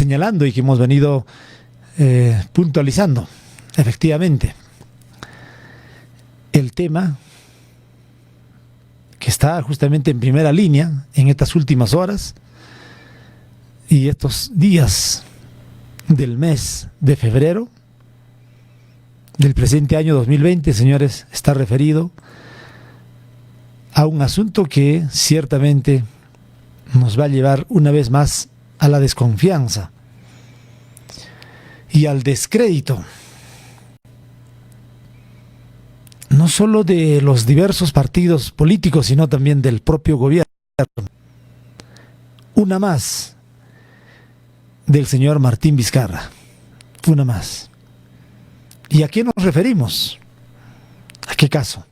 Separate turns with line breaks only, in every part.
señalando y que hemos venido puntualizando. Efectivamente, el tema que está justamente en primera línea en estas últimas horas y estos días del mes de febrero del presente año 2020, señores, está referido a un asunto que ciertamente nos va a llevar una vez más a la desconfianza y al descrédito, no solo de los diversos partidos políticos, sino también del propio gobierno. Una más del señor Martín Vizcarra, una más. ¿Y a qué nos referimos? ¿A qué caso?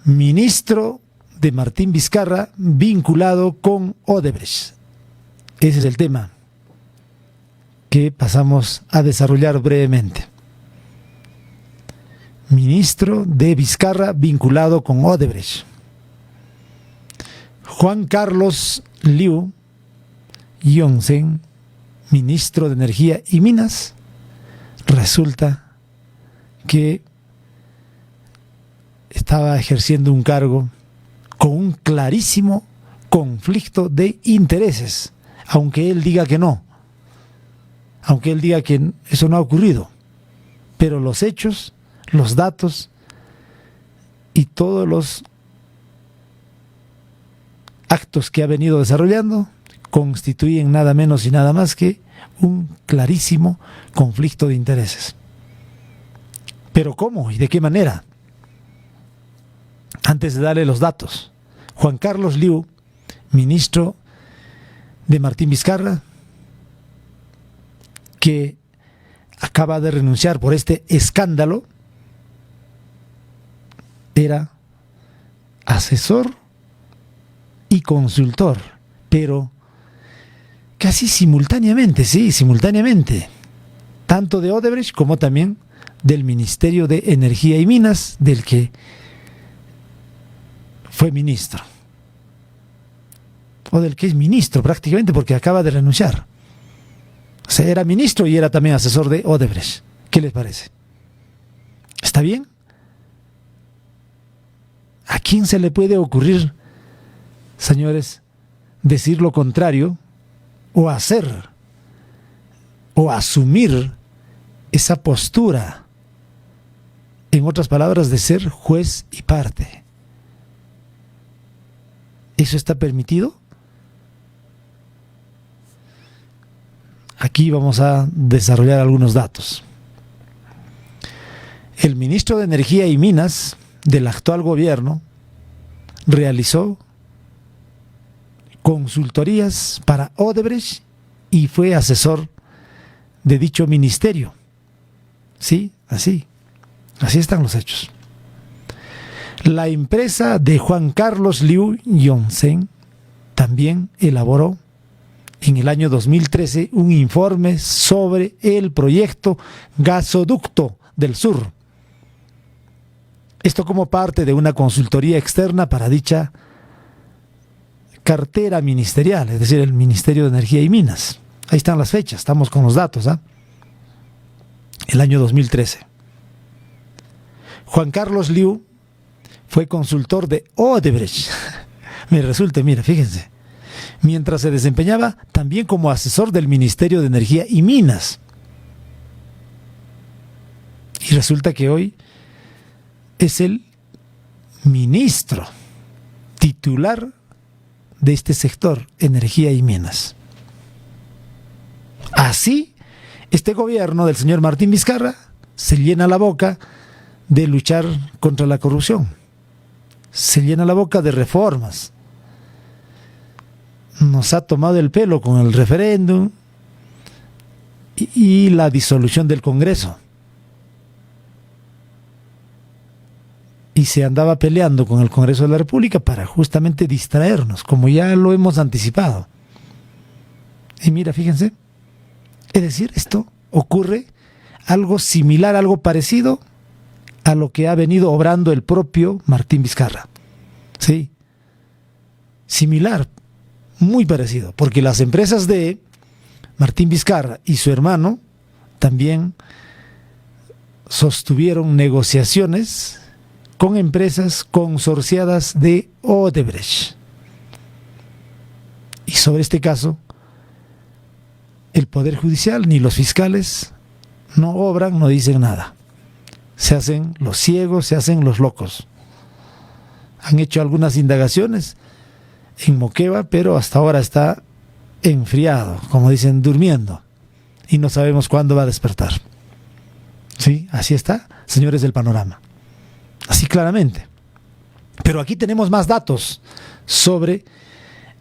Ministro de Martín Vizcarra vinculado con Odebrecht. Ese es el tema que pasamos a desarrollar brevemente. Ministro de Vizcarra vinculado con Odebrecht. Juan Carlos Liu Yongsen, ministro de Energía y Minas, resulta que estaba ejerciendo un cargo con un clarísimo conflicto de intereses, aunque él diga que no, aunque él diga que eso no ha ocurrido, pero los hechos, los datos y todos los actos que ha venido desarrollando constituyen nada menos y nada más que un clarísimo conflicto de intereses. ¿Pero cómo y de qué manera? Antes de darle los datos, Juan Carlos Liu, ministro de Martín Vizcarra, que acaba de renunciar por este escándalo, era asesor y consultor, pero casi simultáneamente, sí, simultáneamente, tanto de Odebrecht como también del Ministerio de Energía y Minas, del que fue ministro, o del que es ministro prácticamente porque acaba de renunciar. O sea, era ministro y era también asesor de Odebrecht. ¿Qué les parece? ¿Está bien? ¿A quién se le puede ocurrir, señores, decir lo contrario o hacer o asumir esa postura, en otras palabras, de ser juez y parte? ¿Eso está permitido? Aquí vamos a desarrollar algunos datos. El ministro de Energía y Minas del actual gobierno realizó consultorías para Odebrecht y fue asesor de dicho ministerio. Sí, así están los hechos. La empresa de Juan Carlos Liu Yongsen también elaboró en el año 2013 un informe sobre el proyecto Gasoducto del Sur. Esto como parte de una consultoría externa para dicha cartera ministerial, es decir, el Ministerio de Energía y Minas. Ahí están las fechas, estamos con los datos, ¿ah? El año 2013. Juan Carlos Liu fue consultor de Odebrecht. Me resulta, mira, fíjense, mientras se desempeñaba también como asesor del Ministerio de Energía y Minas. Y resulta que hoy es el ministro titular de este sector, energía y minas. Así, este gobierno del señor Martín Vizcarra se llena la boca de luchar contra la corrupción, se llena la boca de reformas, nos ha tomado el pelo con el referéndum y la disolución del Congreso. Y se andaba peleando con el Congreso de la República para justamente distraernos, como ya lo hemos anticipado. Y mira, fíjense, es decir, esto ocurre algo similar, algo parecido a lo que ha venido obrando el propio Martín Vizcarra. Sí, similar, muy parecido, porque las empresas de Martín Vizcarra y su hermano también sostuvieron negociaciones con empresas consorciadas de Odebrecht. Y sobre este caso, el Poder Judicial ni los fiscales no obran, no dicen nada. Se hacen los ciegos, se hacen los locos. Han hecho algunas indagaciones en Moquegua, pero hasta ahora está enfriado, como dicen, durmiendo. Y no sabemos cuándo va a despertar. Sí, así está, señores del panorama. Así claramente. Pero aquí tenemos más datos sobre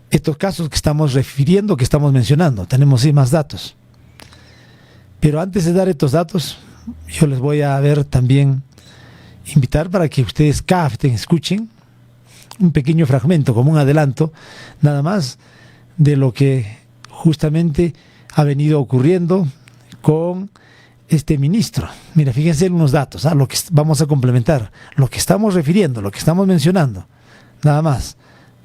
estos casos que estamos refiriendo, que estamos mencionando. Tenemos sí más datos. Pero antes de dar estos datos, yo les voy a también invitar para que ustedes capten, escuchen un pequeño fragmento, como un adelanto, nada más, de lo que justamente ha venido ocurriendo con este ministro. Mira, fíjense en unos datos, lo que vamos a complementar, lo que estamos refiriendo, lo que estamos mencionando, nada más.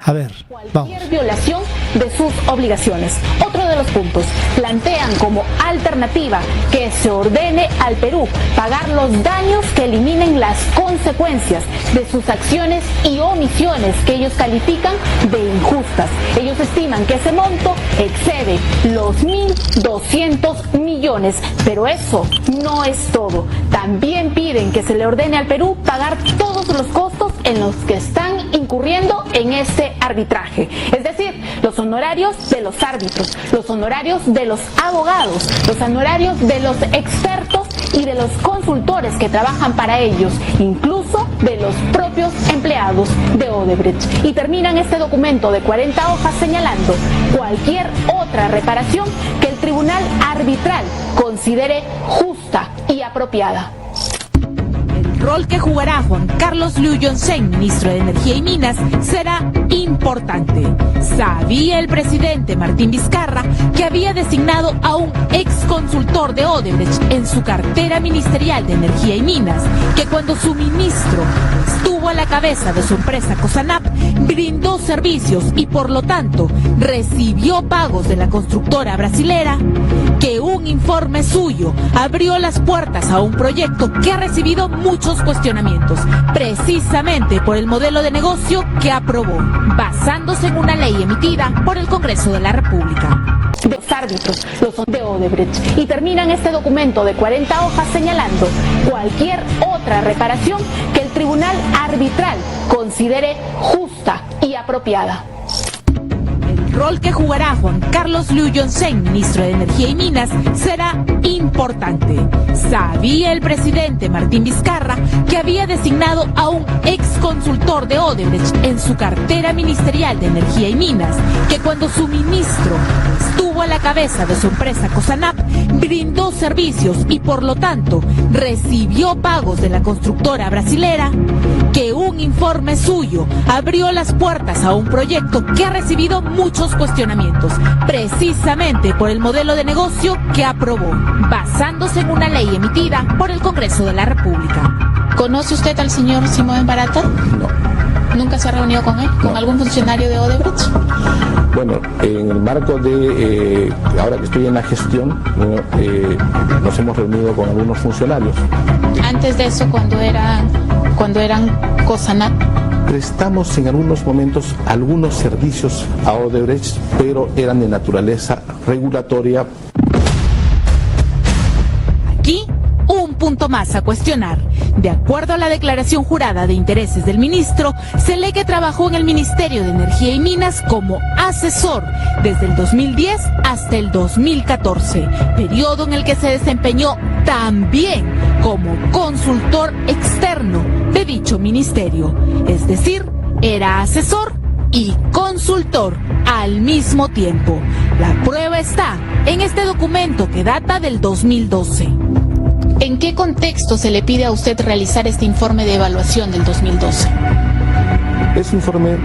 A ver,
cualquier violación de sus obligaciones. Otro de los puntos, plantean como alternativa que se ordene al Perú pagar los daños que eliminen las consecuencias de sus acciones y omisiones que ellos califican de injustas. Ellos estiman que ese monto excede los 1.200 millones, pero eso no es todo. También piden que se le ordene al Perú pagar todos los costos en los que están incurriendo en este arbitraje, es decir, los honorarios de los árbitros, los honorarios de los abogados, los honorarios de los expertos y de los consultores que trabajan para ellos, incluso de los propios empleados de Odebrecht. Y terminan este documento de 40 hojas señalando cualquier otra reparación que el tribunal arbitral considere justa y apropiada. El rol que jugará Juan Carlos Liu Yong-zen, ministro de Energía y Minas, será importante. Sabía el presidente Martín Vizcarra que había designado a un ex consultor de Odebrecht en su cartera ministerial de Energía y Minas, que cuando su ministro estuvo a la cabeza de su empresa Cosanap, brindó servicios y por lo tanto recibió pagos de la constructora brasilera, que un informe suyo abrió las puertas a un proyecto que ha recibido muchos cuestionamientos, precisamente por el modelo de negocio que aprobó, basándose en una ley emitida por el Congreso de la República. Los árbitros, los de Odebrecht, y terminan este documento de 40 hojas señalando cualquier otra reparación que el tribunal arbitral considere justa y apropiada. El rol que jugará Juan Carlos Liu Yong-zen, ministro de Energía y Minas, será importante. Sabía el presidente Martín Vizcarra que había designado a un ex consultor de Odebrecht en su cartera ministerial de Energía y Minas, que cuando su ministro estuvo a la cabeza de su empresa Cosanap, brindó servicios y por lo tanto recibió pagos de la constructora brasilera, que un informe suyo abrió las puertas a un proyecto que ha recibido muchos cuestionamientos, precisamente por el modelo de negocio que aprobó, basándose en una ley emitida por el Congreso de la República. ¿Conoce usted al señor Simón Barata?
No.
¿Nunca se ha reunido con él? ¿Con algún funcionario de Odebrecht?
Bueno, en el marco de, ahora que estoy en la gestión, nos hemos reunido con algunos funcionarios.
Antes de eso, cuando eran Cosanap.
Prestamos en algunos momentos algunos servicios a Odebrecht, pero eran de naturaleza regulatoria.
Aquí, un punto más a cuestionar. De acuerdo a la declaración jurada de intereses del ministro, se lee que trabajó en el Ministerio de Energía y Minas como asesor desde el 2010 hasta el 2014, periodo en el que se desempeñó también como consultor externo de dicho ministerio. Es decir, era asesor y consultor al mismo tiempo. La prueba está en este documento que data del 2012. ¿En qué contexto se le pide a usted realizar este informe de evaluación del 2012?
Ese informe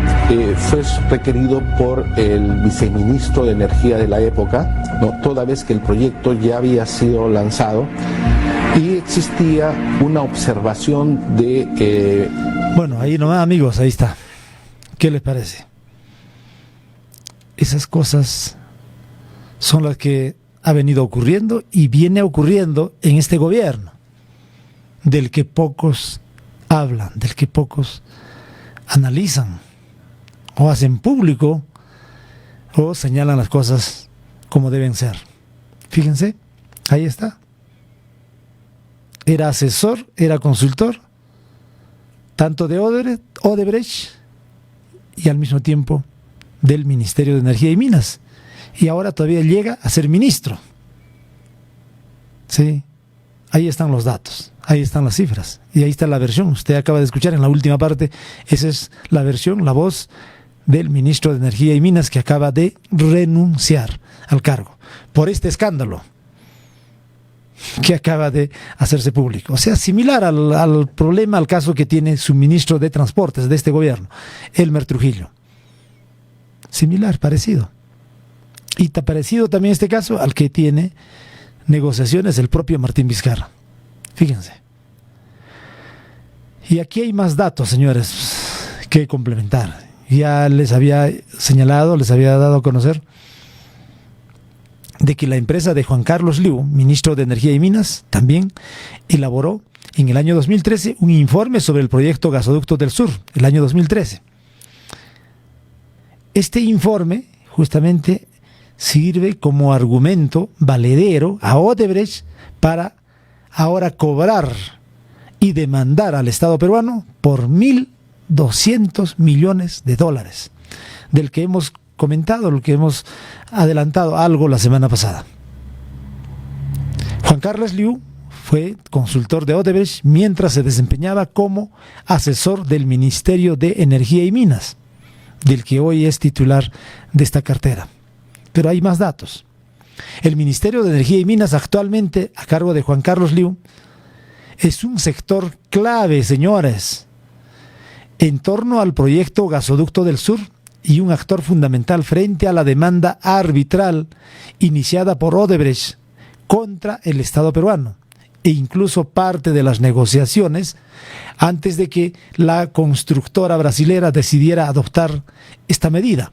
fue requerido por el viceministro de Energía de la época, ¿no? Toda vez que el proyecto ya había sido lanzado y existía una observación de...
Bueno, ahí nomás, amigos, ahí está. ¿Qué les parece? Esas cosas son las que ha venido ocurriendo y viene ocurriendo en este gobierno, del que pocos hablan, del que pocos analizan o hacen público o señalan las cosas como deben ser. Fíjense, ahí está. Era asesor, era consultor, tanto de Odebrecht y al mismo tiempo del Ministerio de Energía y Minas. Y ahora todavía llega a ser ministro. Sí, ahí están los datos, ahí están las cifras y ahí está la versión. Usted acaba de escuchar en la última parte, esa es la versión, la voz del ministro de Energía y Minas que acaba de renunciar al cargo por este escándalo que acaba de hacerse público. O sea, similar al problema, al caso que tiene su ministro de Transportes de este gobierno, Elmer Trujillo. Similar, parecido. Y está parecido también este caso al que tiene negociaciones el propio Martín Vizcarra. Fíjense. Y aquí hay más datos, señores, que complementar. Ya les había señalado, les había dado a conocer de que la empresa de Juan Carlos Liu, ministro de Energía y Minas, también elaboró en el año 2013 un informe sobre el proyecto Gasoducto del Sur, el año 2013. Este informe justamente sirve como argumento valedero a Odebrecht para ahora cobrar y demandar al Estado peruano por $1.200 millones, del que hemos comentado, lo que hemos adelantado algo la semana pasada. Juan Carlos Liu fue consultor de Odebrecht mientras se desempeñaba como asesor del Ministerio de Energía y Minas, del que hoy es titular de esta cartera. Pero hay más datos. El Ministerio de Energía y Minas, actualmente a cargo de Juan Carlos Liu, es un sector clave, señores, en torno al proyecto Gasoducto del Sur y un actor fundamental frente a la demanda arbitral iniciada por Odebrecht contra el Estado peruano e incluso parte de las negociaciones antes de que la constructora brasilera decidiera adoptar esta medida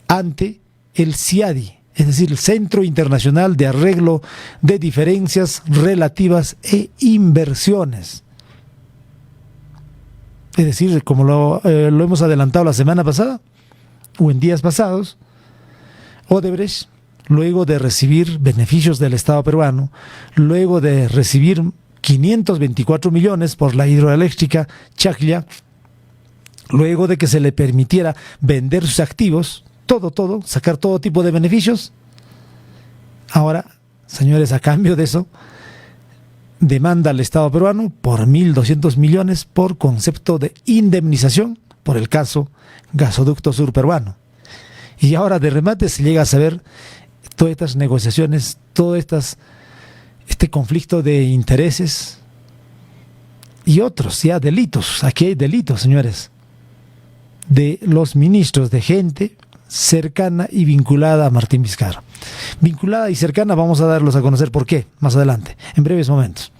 ante el CIADI, es decir, el Centro Internacional de Arreglo de Diferencias Relativas e Inversiones. Es decir, como lo hemos adelantado la semana pasada, o en días pasados, Odebrecht, luego de recibir beneficios del Estado peruano, luego de recibir 524 millones por la hidroeléctrica Chaclla, luego de que se le permitiera vender sus activos, todo, sacar todo tipo de beneficios, ahora, señores, a cambio de eso, demanda al Estado peruano por 1.200 millones por concepto de indemnización por el caso Gasoducto Sur peruano. Y ahora de remate se llega a saber todas estas negociaciones, este conflicto de intereses y otros ya delitos. Aquí hay delitos, señores, de los ministros, de gente cercana y vinculada a Martín Vizcarra. Vinculada y cercana, vamos a darlos a conocer por qué más adelante, en breves momentos.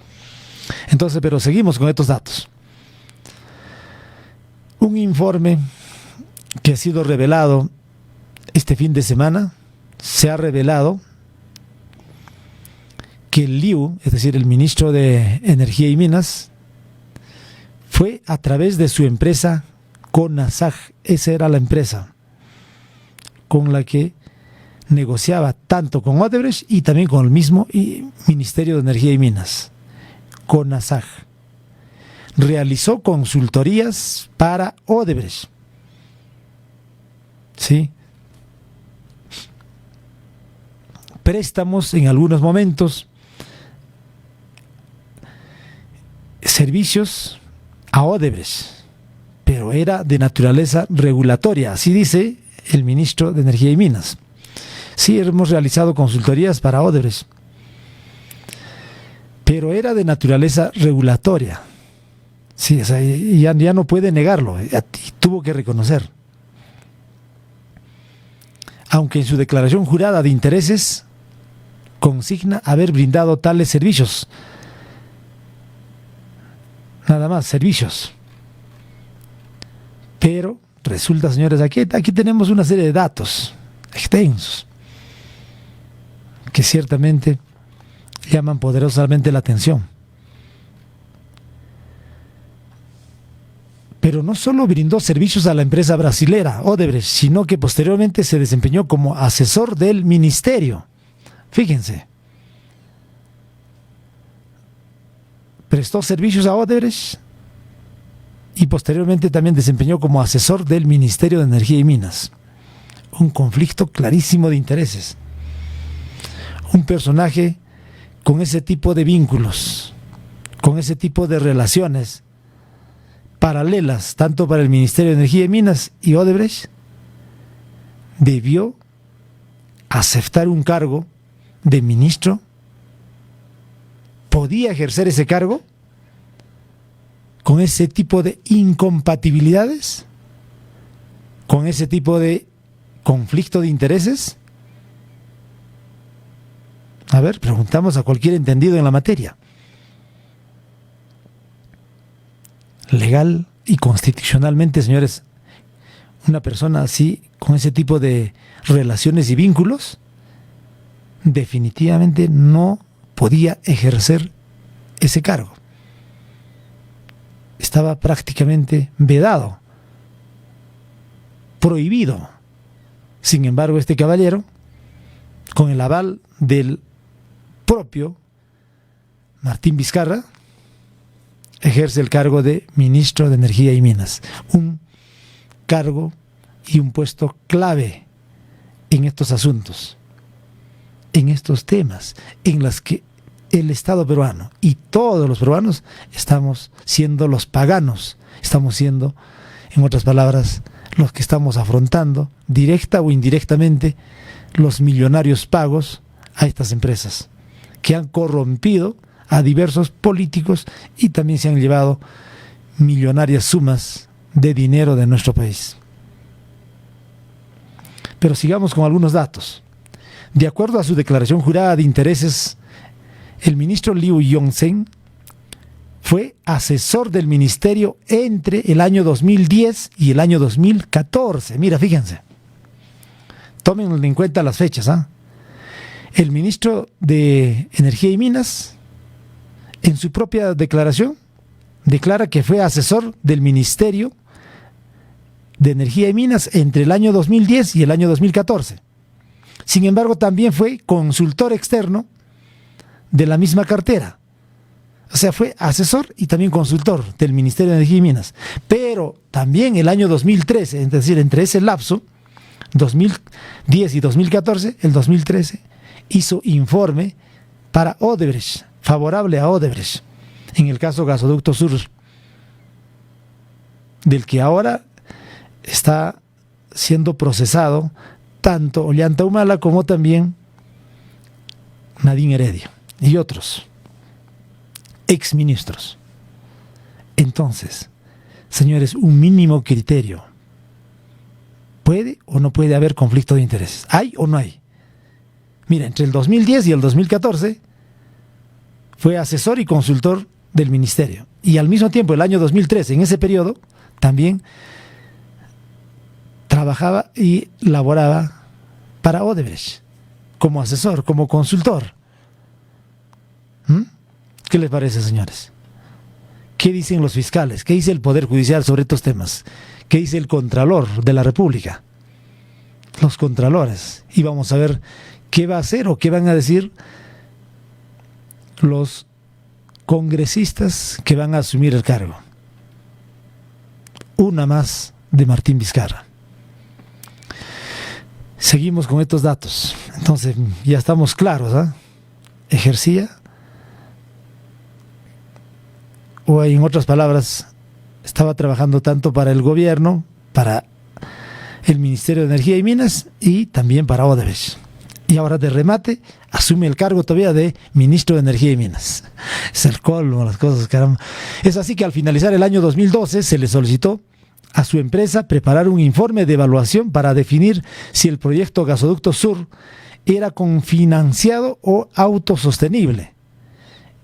Entonces, pero seguimos con estos datos. Un informe que ha sido revelado este fin de semana, se ha revelado que el Liu, es decir, el ministro de Energía y Minas, fue a través de su empresa CONASAG. Esa era la empresa con la que negociaba tanto con Odebrecht y también con el mismo Ministerio de Energía y Minas, CONASAG. Realizó consultorías para Odebrecht. ¿Sí? Préstamos en algunos momentos, servicios a Odebrecht, pero era de naturaleza regulatoria, así dice el ministro de Energía y Minas. Sí, hemos realizado consultorías para Odebrecht, pero era de naturaleza regulatoria. Sí, o sea, ya no puede negarlo, tuvo que reconocer. Aunque en su declaración jurada de intereses consigna haber brindado tales servicios. Nada más, servicios. Pero resulta, señores, aquí tenemos una serie de datos extensos que ciertamente llaman poderosamente la atención. Pero no solo brindó servicios a la empresa brasilera Odebrecht, sino que posteriormente se desempeñó como asesor del ministerio. Fíjense. Prestó servicios a Odebrecht y posteriormente también desempeñó como asesor del Ministerio de Energía y Minas. Un conflicto clarísimo de intereses. Un personaje con ese tipo de vínculos, con ese tipo de relaciones paralelas, tanto para el Ministerio de Energía y Minas y Odebrecht, debió aceptar un cargo de ministro. ¿Podía ejercer ese cargo con ese tipo de incompatibilidades? ¿Con ese tipo de conflicto de intereses? A ver, preguntamos a cualquier entendido en la materia. Legal y constitucionalmente, señores, una persona así, con ese tipo de relaciones y vínculos, definitivamente no podía ejercer ese cargo. Estaba prácticamente vedado, prohibido. Sin embargo, este caballero, con el aval del propio Martín Vizcarra, ejerce el cargo de ministro de Energía y Minas. Un cargo y un puesto clave en estos asuntos, en estos temas, en los que el Estado peruano y todos los peruanos estamos siendo los paganos, estamos siendo, en otras palabras, los que estamos afrontando, directa o indirectamente, los millonarios pagos a estas empresas, que han corrompido a diversos políticos y también se han llevado millonarias sumas de dinero de nuestro país. Pero sigamos con algunos datos. De acuerdo a su declaración jurada de intereses, el ministro Liu Yongzhen fue asesor del ministerio entre el año 2010 y el año 2014. Mira, fíjense. Tomen en cuenta las fechas, ¿ah? El ministro de Energía y Minas, en su propia declaración, declara que fue asesor del Ministerio de Energía y Minas entre el año 2010 y el año 2014. Sin embargo, también fue consultor externo de la misma cartera. O sea, fue asesor y también consultor del Ministerio de Energía y Minas. Pero también el año 2013, es decir, entre ese lapso, 2010 y 2014, el 2013, hizo informe para Odebrecht, favorable a Odebrecht, en el caso Gasoducto Sur, del que ahora está siendo procesado tanto Ollanta Humala como también Nadine Heredia y otros exministros. Entonces, señores, un mínimo criterio. ¿Puede o no puede haber conflicto de intereses? ¿Hay o no hay? Mira, entre el 2010 y el 2014 fue asesor y consultor del ministerio. Y al mismo tiempo, el año 2013, en ese periodo, también trabajaba y laboraba para Odebrecht, como asesor, como consultor. ¿Qué les parece, señores? ¿Qué dicen los fiscales? ¿Qué dice el Poder Judicial sobre estos temas? ¿Qué dice el Contralor de la República? Los Contralores. Y vamos a ver qué va a hacer o qué van a decir los congresistas que van a asumir el cargo. Una más de Martín Vizcarra. Seguimos con estos datos. Entonces, ya estamos claros, ¿eh? Ejercía, o en otras palabras, estaba trabajando tanto para el gobierno, para el Ministerio de Energía y Minas y también para Odebrecht. Y ahora de remate asume el cargo todavía de ministro de Energía y Minas. Es el colmo, las cosas, caramba. Es así que al finalizar el año 2012 se le solicitó a su empresa preparar un informe de evaluación para definir si el proyecto Gasoducto Sur era cofinanciado o autosostenible.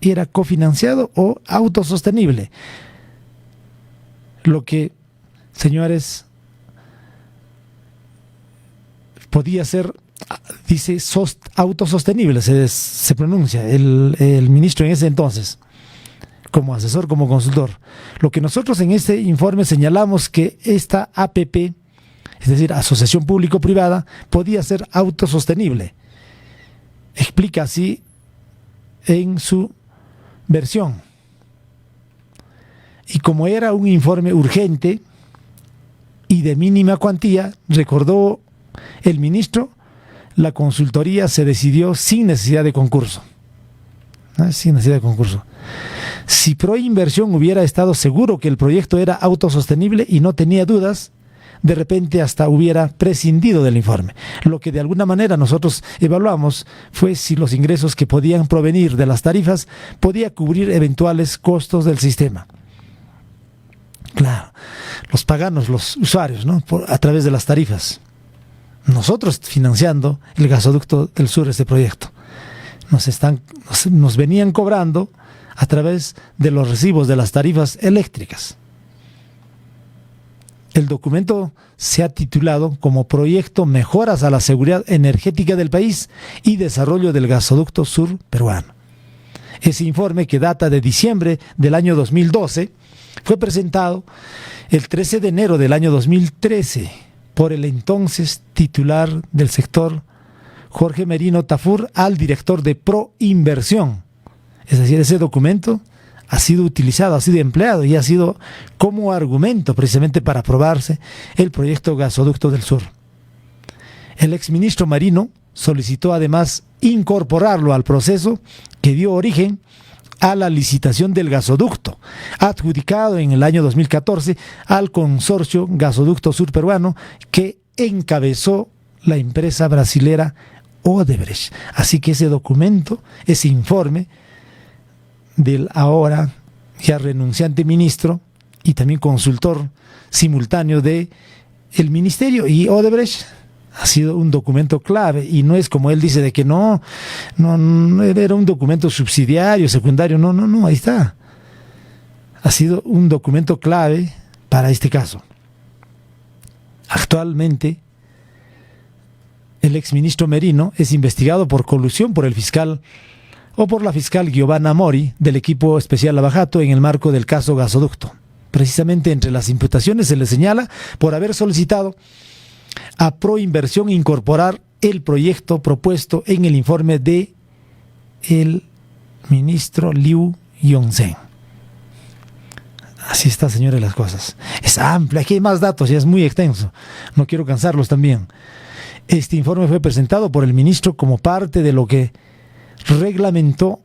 Era cofinanciado o autosostenible. Lo que, señores, podía ser dice autosostenible, se pronuncia el ministro en ese entonces, como asesor, como consultor. Lo que nosotros en este informe señalamos que esta APP, es decir, asociación público-privada, podía ser autosostenible. Explica así en su versión. Y como era un informe urgente y de mínima cuantía, recordó el ministro, la consultoría se decidió sin necesidad de concurso. Sin necesidad de concurso. Si Proinversión hubiera estado seguro que el proyecto era autosostenible y no tenía dudas, de repente hasta hubiera prescindido del informe. Lo que de alguna manera nosotros evaluamos fue si los ingresos que podían provenir de las tarifas podía cubrir eventuales costos del sistema. Claro, los paganos, los usuarios, ¿no? A través de las tarifas. Nosotros financiando el gasoducto del sur, este proyecto. Nos venían cobrando a través de los recibos de las tarifas eléctricas. El documento se ha titulado como Proyecto Mejoras a la Seguridad Energética del País y Desarrollo del Gasoducto Sur Peruano. Ese informe, que data de diciembre del año 2012, fue presentado el 13 de enero del año 2013 por el entonces titular del sector, Jorge Merino Tafur, al director de Proinversión. Es decir, ese documento ha sido utilizado, ha sido empleado y ha sido como argumento precisamente para aprobarse el proyecto Gasoducto del Sur. El exministro Merino solicitó además incorporarlo al proceso que dio origen a la licitación del gasoducto, adjudicado en el año 2014 al consorcio Gasoducto Sur Peruano, que encabezó la empresa brasilera Odebrecht. Así que ese documento, ese informe del ahora ya renunciante ministro y también consultor simultáneo de el ministerio y Odebrecht, ha sido un documento clave, y no es como él dice de que no era un documento subsidiario, secundario, no, ahí está. Ha sido un documento clave para este caso. Actualmente, el exministro Merino es investigado por colusión por el fiscal o por la fiscal Giovanna Mori del equipo especial Lavajato en el marco del caso Gasoducto. Precisamente entre las imputaciones se le señala por haber solicitado a Proinversión incorporar el proyecto propuesto en el informe de el ministro Liu Yongzhen. Así está, señores, las cosas. Es amplia, aquí hay más datos y es muy extenso. No quiero cansarlos también. Este informe fue presentado por el ministro como parte de lo que reglamentó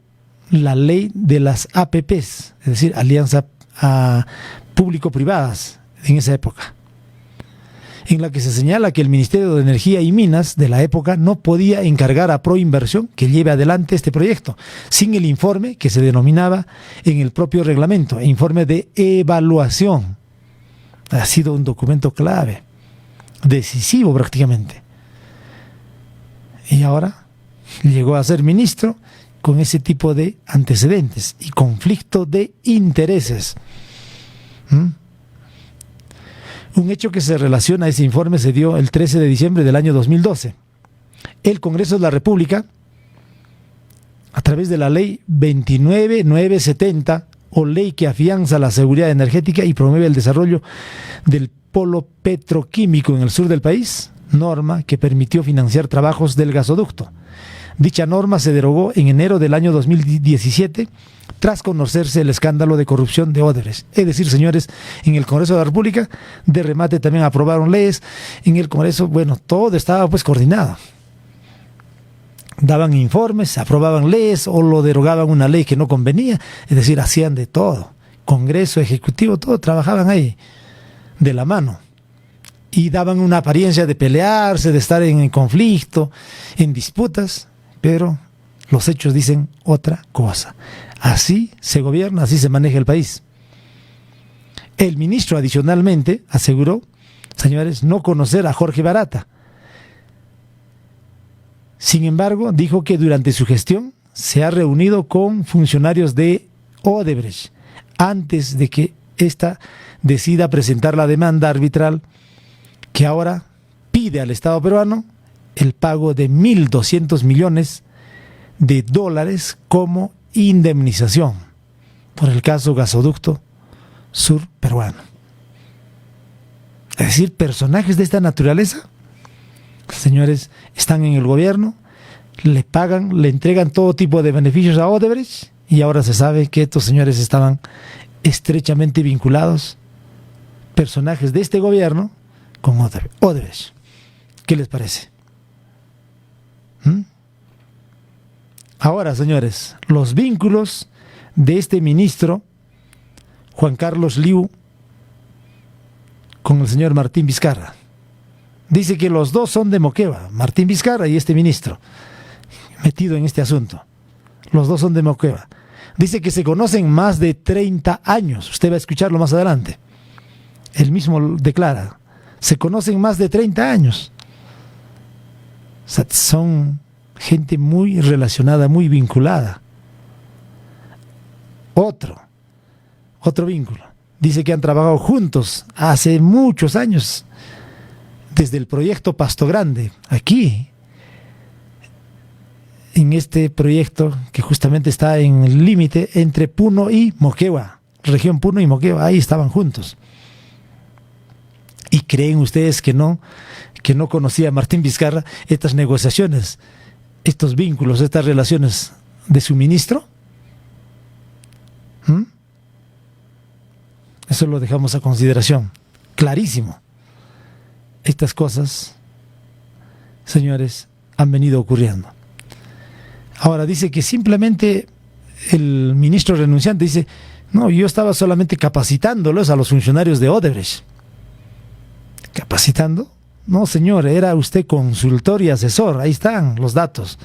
la ley de las APPs, es decir, alianza público-privadas en esa época, en la que se señala que el Ministerio de Energía y Minas de la época no podía encargar a Proinversión que lleve adelante este proyecto sin el informe que se denominaba en el propio reglamento, informe de evaluación. Ha sido un documento clave, decisivo prácticamente. Y ahora llegó a ser ministro con ese tipo de antecedentes y conflicto de intereses. Un hecho que se relaciona a ese informe se dio el 13 de diciembre del año 2012. El Congreso de la República, a través de la ley 29970, o ley que afianza la seguridad energética y promueve el desarrollo del polo petroquímico en el sur del país, norma que permitió financiar trabajos del gasoducto. Dicha norma se derogó en enero del año 2017 tras conocerse el escándalo de corrupción de Odebrecht. Es decir, señores, en el Congreso de la República, de remate también aprobaron leyes. En el Congreso, bueno, todo estaba pues coordinado. Daban informes, aprobaban leyes o lo derogaban una ley que no convenía. Es decir, hacían de todo. Congreso, Ejecutivo, todo trabajaban ahí de la mano. Y daban una apariencia de pelearse, de estar en conflicto, en disputas, pero los hechos dicen otra cosa. Así se gobierna, así se maneja el país. El ministro adicionalmente aseguró, señores, no conocer a Jorge Barata. Sin embargo, dijo que durante su gestión se ha reunido con funcionarios de Odebrecht antes de que ésta decida presentar la demanda arbitral que ahora pide al Estado peruano el pago de 1.200 millones de dólares como indemnización por el caso Gasoducto Sur peruano. Es decir, personajes de esta naturaleza, señores, están en el gobierno, le pagan, le entregan todo tipo de beneficios a Odebrecht, y ahora se sabe que estos señores estaban estrechamente vinculados, personajes de este gobierno, con Odebrecht. ¿Qué les parece? Ahora, señores, los vínculos de este ministro, Juan Carlos Liu, con el señor Martín Vizcarra. Dice que los dos son de Moquegua, Martín Vizcarra y este ministro, metido en este asunto. Los dos son de Moquegua. Dice que se conocen más de 30 años. Usted va a escucharlo más adelante. Él mismo declara, se conocen más de 30 años. O sea, son gente muy relacionada, muy vinculada. Otro vínculo. Dice que han trabajado juntos hace muchos años, desde el proyecto Pasto Grande, aquí, en este proyecto que justamente está en el límite entre Puno y Moquegua, región Puno y Moquegua, ahí estaban juntos. ¿Y creen ustedes que no conocía a Martín Vizcarra estas negociaciones, estos vínculos, estas relaciones de su ministro? Eso lo dejamos a consideración. Clarísimo. Estas cosas, señores, han venido ocurriendo. Ahora dice que simplemente el ministro renunciante dice, no, yo estaba solamente capacitándolos a los funcionarios de Odebrecht. ¿Capacitando? No, señor, era usted consultor y asesor. Ahí están los datos.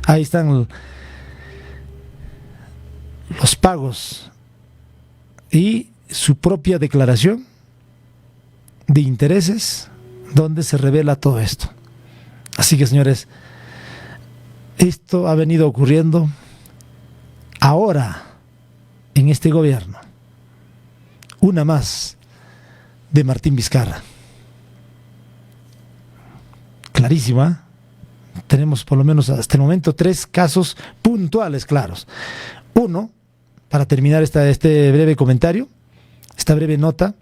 Ahí están los pagos y su propia declaración de intereses donde se revela todo esto. Así que, señores, esto ha venido ocurriendo ahora en este gobierno. Una más de Martín Vizcarra. Clarísima. Tenemos por lo menos hasta el momento 3 casos puntuales claros. Uno, para terminar este breve comentario, esta breve nota,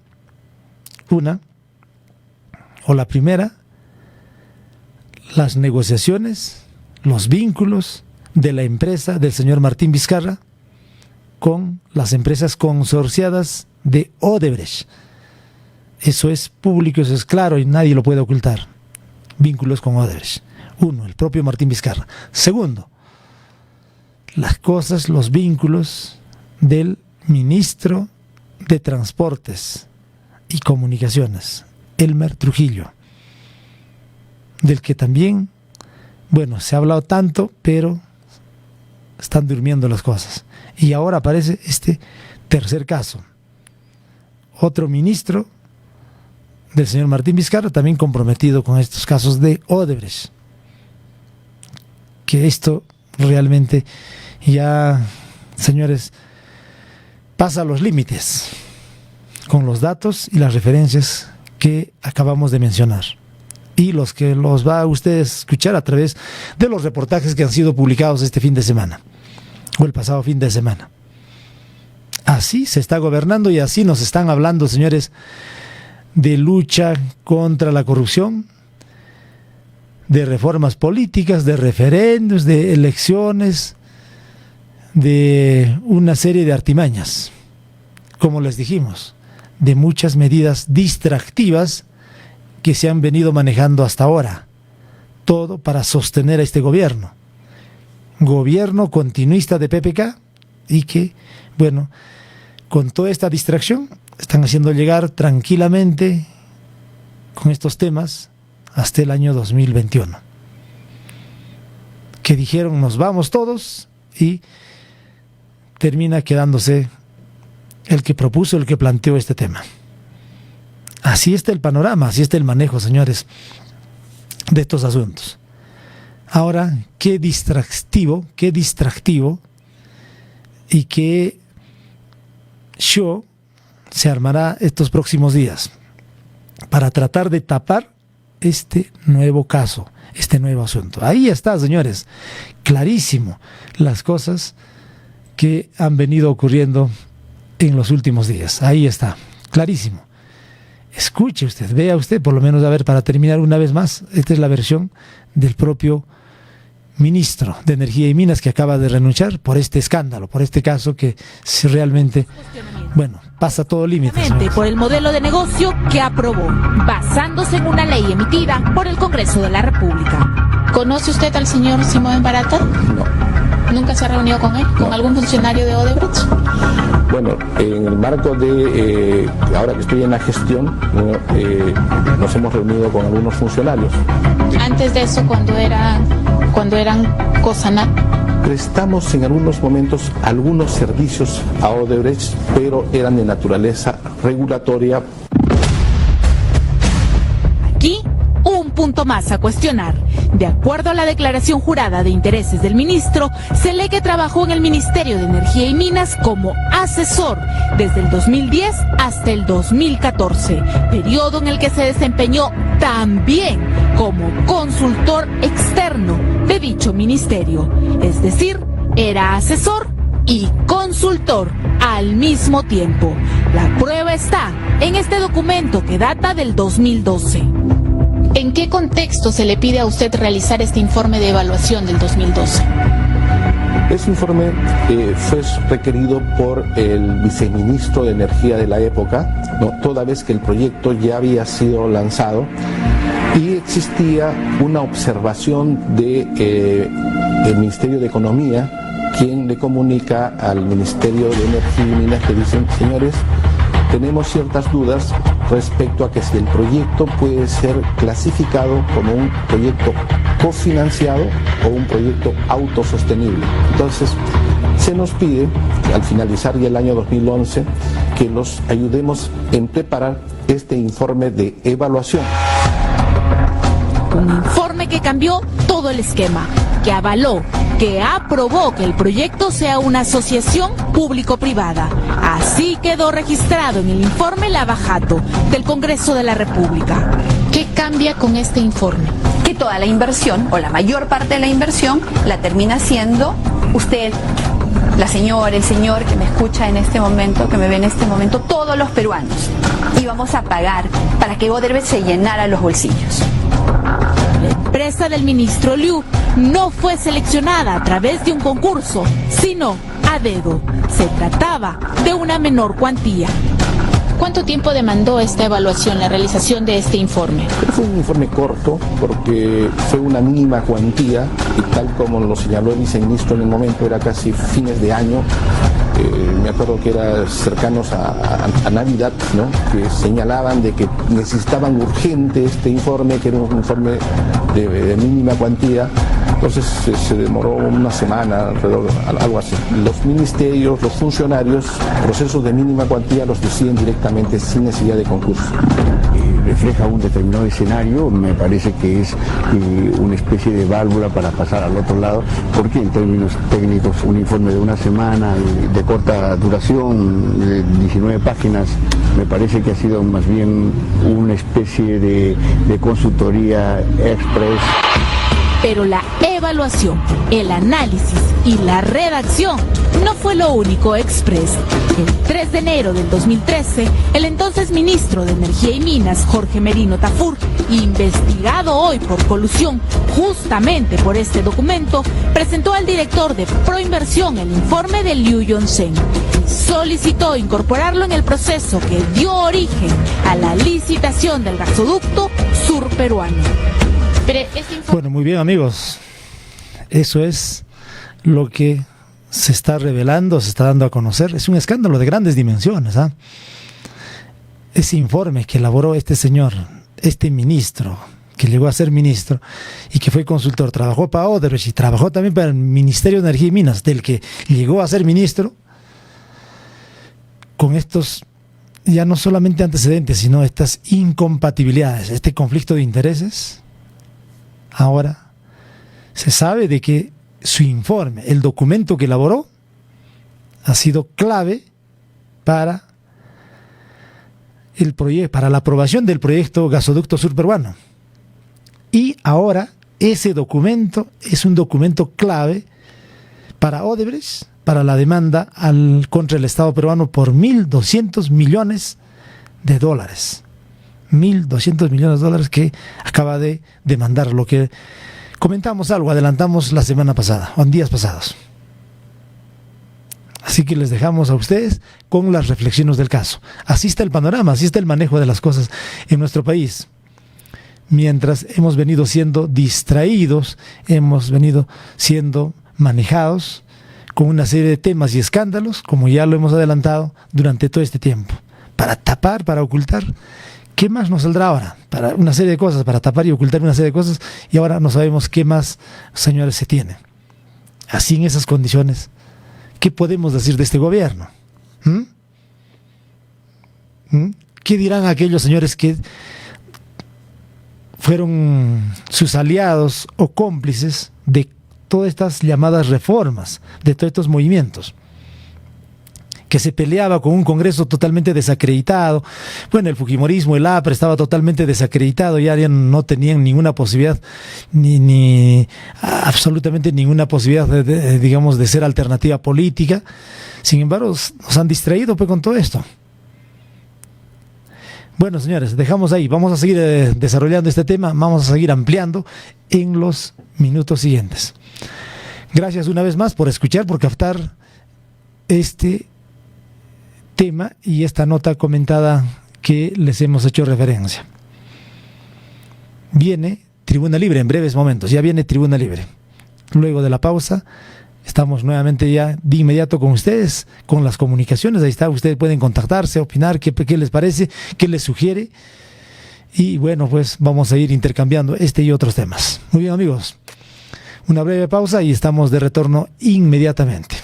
la primera, las negociaciones, los vínculos de la empresa del señor Martín Vizcarra con las empresas consorciadas de Odebrecht. Eso es público, eso es claro y nadie lo puede ocultar. Vínculos con Odebrecht. Uno, el propio Martín Vizcarra. Segundo, las cosas, los vínculos del ministro de Transportes y Comunicaciones, Elmer Trujillo, del que también, se ha hablado tanto, pero están durmiendo las cosas. Y ahora aparece este tercer caso. Otro ministro del señor Martín Vizcarra también comprometido con estos casos de Odebrecht. Que esto realmente ya, señores, pasa los límites con los datos y las referencias que acabamos de mencionar y los que los va a ustedes escuchar a través de los reportajes que han sido publicados este fin de semana o el pasado fin de semana. Así se está gobernando y así nos están hablando, señores, de lucha contra la corrupción, de reformas políticas, de referendos, de elecciones, de una serie de artimañas, como les dijimos, de muchas medidas distractivas que se han venido manejando hasta ahora, todo para sostener a este gobierno continuista de PPK, y que, con toda esta distracción están haciendo llegar tranquilamente con estos temas hasta el año 2021, que dijeron nos vamos todos y termina quedándose el que propuso, el que planteó este tema. Así está el panorama, así está el manejo, señores, de estos asuntos. Ahora, qué distractivo y qué se armará estos próximos días para tratar de tapar este nuevo caso, este nuevo asunto. Ahí está, señores, clarísimo las cosas que han venido ocurriendo en los últimos días. Ahí está, clarísimo. Escuche usted, vea usted, por lo menos, a ver, para terminar una vez más, esta es la versión del propio ministro de Energía y Minas, que acaba de renunciar por este escándalo, por este caso que si realmente, bueno, pasa todo límite.
Por el modelo de negocio que aprobó, basándose en una ley emitida por el Congreso de la República. ¿Conoce usted al señor Simón Barata?
No.
¿Nunca se ha reunido con él? ¿Con algún funcionario de Odebrecht?
Bueno, en el marco de, ahora que estoy en la gestión, nos hemos reunido con algunos funcionarios.
Antes de eso, cuando eran Cosanat.
Prestamos en algunos momentos algunos servicios a Odebrecht, pero eran de naturaleza regulatoria.
Aquí, un punto más a cuestionar. De acuerdo a la declaración jurada de intereses del ministro, se lee que trabajó en el Ministerio de Energía y Minas como asesor desde el 2010 hasta el 2014, periodo en el que se desempeñó también como consultor externo de dicho ministerio. Es decir, era asesor y consultor al mismo tiempo. La prueba está en este documento que data del 2012. ¿En qué contexto se le pide a usted realizar este informe de evaluación del 2012?
Ese informe fue requerido por el viceministro de Energía de la época, ¿no? Toda vez que el proyecto ya había sido lanzado y existía una observación del Ministerio de Economía, quien le comunica al Ministerio de Energía y Minas que dicen: señores, tenemos ciertas dudas respecto a que si el proyecto puede ser clasificado como un proyecto cofinanciado o un proyecto autosostenible. Entonces, se nos pide, al finalizar ya el año 2011, que los ayudemos en preparar este informe de evaluación.
Un informe que cambió todo el esquema, que avaló, que aprobó que el proyecto sea una asociación público-privada. Así quedó registrado en el informe Lavajato del Congreso de la República. ¿Qué cambia con este informe?
Que toda la inversión, o la mayor parte de la inversión, la termina haciendo usted, la señora, el señor que me escucha en este momento, que me ve en este momento, todos los peruanos. Y vamos a pagar para que Odebrecht se llenara los bolsillos.
La empresa del ministro Liu no fue seleccionada a través de un concurso, sino a dedo. Se trataba de una menor cuantía. ¿Cuánto tiempo demandó esta evaluación, la realización de este informe?
Fue un informe corto porque fue una mínima cuantía y tal como lo señaló el viceministro en el momento, era casi fines de año. Me acuerdo que era cercanos a Navidad, ¿no? Que señalaban de que necesitaban urgente este informe, que era un informe de mínima cuantía. Entonces se demoró una semana, alrededor, algo así. Los ministerios, los funcionarios, procesos de mínima cuantía los deciden directamente sin necesidad de concurso.
Refleja un determinado escenario, me parece que es una especie de válvula para pasar al otro lado, porque en términos técnicos un informe de una semana, de corta duración, de 19 páginas, me parece que ha sido más bien una especie de consultoría express.
Pero la evaluación, el análisis y la redacción no fue lo único express. El 3 de enero del 2013, el entonces ministro de Energía y Minas, Jorge Merino Tafur, investigado hoy por colusión justamente por este documento, presentó al director de Proinversión el informe de Liu Yongzhen. Solicitó incorporarlo en el proceso que dio origen a la licitación del gasoducto surperuano.
Bueno, muy bien, amigos, eso es lo que se está revelando, se está dando a conocer. Es un escándalo de grandes dimensiones, ¿ah? Ese informe que elaboró este señor, este ministro, que llegó a ser ministro y que fue consultor, trabajó para Odebrecht y trabajó también para el Ministerio de Energía y Minas, del que llegó a ser ministro, con estos ya no solamente antecedentes, sino estas incompatibilidades, este conflicto de intereses. Ahora se sabe de que su informe, el documento que elaboró, ha sido clave para el proyecto, para la aprobación del proyecto gasoducto surperuano. Y ahora ese documento es un documento clave para Odebrecht, para la demanda contra el Estado peruano por $1.200 millones. 1.200 millones de dólares que acaba de demandar, lo que comentamos adelantamos la semana pasada, o en días pasados. Así que les dejamos a ustedes con las reflexiones del caso. Así está el panorama, así está el manejo de las cosas en nuestro país. Mientras hemos venido siendo distraídos, hemos venido siendo manejados con una serie de temas y escándalos, como ya lo hemos adelantado durante todo este tiempo, para tapar, para ocultar. ¿Qué más nos saldrá ahora? Para una serie de cosas, para tapar y ocultar una serie de cosas, y ahora no sabemos qué más, señores, se tiene. Así, en esas condiciones, ¿qué podemos decir de este gobierno? ¿Qué dirán aquellos señores que fueron sus aliados o cómplices de todas estas llamadas reformas, de todos estos movimientos? Que se peleaba con un Congreso totalmente desacreditado. Bueno, el fujimorismo, el APRA estaba totalmente desacreditado, ya no tenían ninguna posibilidad, ni absolutamente ninguna posibilidad de ser alternativa política. Sin embargo, nos han distraído pues con todo esto. Bueno, señores, dejamos ahí. Vamos a seguir desarrollando este tema, vamos a seguir ampliando en los minutos siguientes. Gracias una vez más por escuchar, por captar este tema y esta nota comentada que les hemos hecho referencia. Viene Tribuna Libre en breves momentos, ya viene Tribuna Libre. Luego de la pausa, estamos nuevamente ya de inmediato con ustedes, con las comunicaciones. Ahí está, ustedes pueden contactarse, opinar, qué les parece, qué les sugiere. Y bueno, pues vamos a ir intercambiando este y otros temas. Muy bien, amigos, una breve pausa y estamos de retorno inmediatamente.